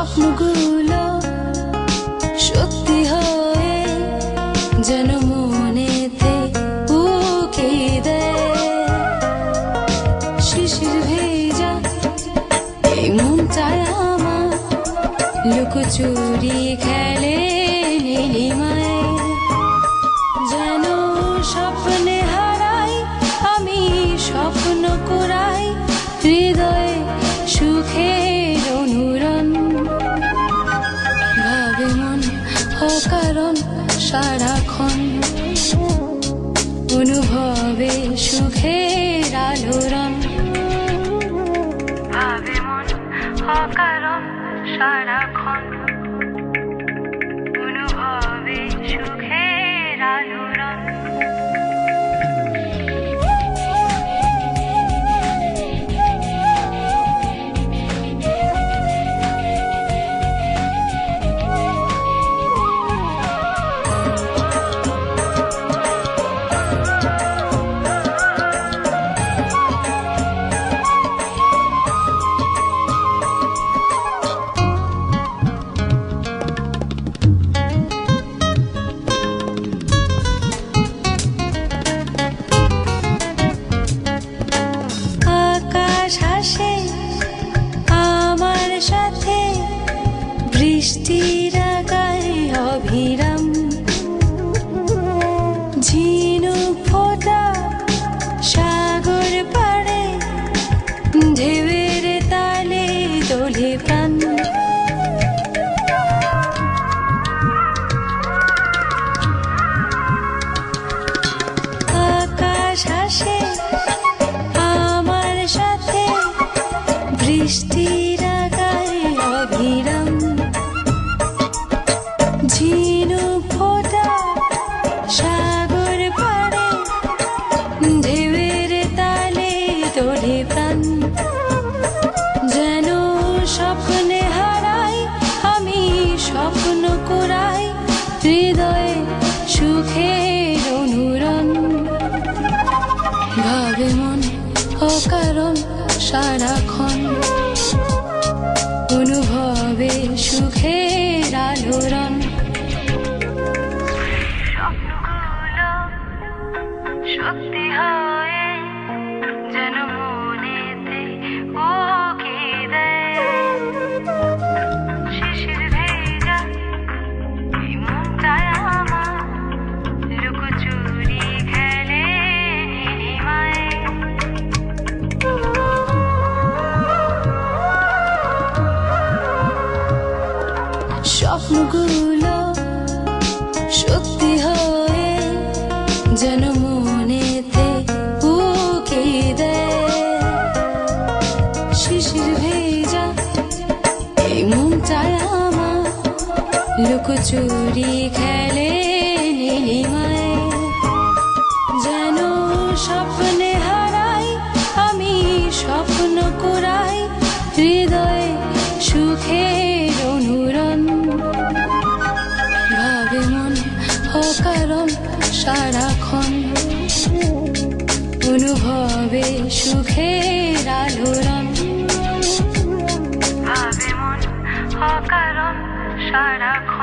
স্বপ্নগুলো সত্যি হয়ে যেন মনেতে উকি দেয়। শিশির ভেজা এই মনটায় আমার লুকোচুরি খেলে নীলিমায়। যেন স্বপ্নে হারাই আমি, স্বপ্ন কুড়াই হৃদয়ে সুখের অনুরণ। ভাবে মন অকারণ সারাক্ষণ, অনুভবে সুখের আলোড়ন। ভাবে মন অকারণ সারাক্ষণ, অনুভবে সুখের আলোড়ন। আমার সাথে বৃষ্টির গায়ে অবিরাম, ঝিনুক ফোটা সাগর পাড়ে ঢেউয়ের তালে দোলে প্রাণ। আকাশ হাসে আমার সাথে বৃষ্টির গায়ে অবিরাম, ঝিনুক ফোটা সাগর পাড়ে ঢেউয়ের তালে তোলে প্রাণ। যেন স্বপ্নে হারাই আমি, স্বপ্ন কুড়াই হৃদয়ে সুখের অনুরণ। ভাবে মন অকারণ সারাক্ষণ, অনুভবে সুখের আলোড়ন। স্বপ্নগুলো সত্যি হয়ে যেন মনেতে উকি দেয়। শিশির ভেজা এই মনটায় আমার লুকোচুরি খেলে নীলিমায়। স্বপ্নগুলো সত্যি হয়ে যেন মনেতে উকি দেয়। শিশির ভেজা এই মনটায় আমার লুকোচুরি খেলে নীলিমায়। যেন স্বপ্নে হারাই আমি, স্বপ্ন কুড়াই হৃদয়ে সুখের অনুরণ। ভাবে মন অকারণ সারাক্ষণ, অনুভবে সুখের আলোড়ন। ভাবে মন অকারণ সারাক্ষণ।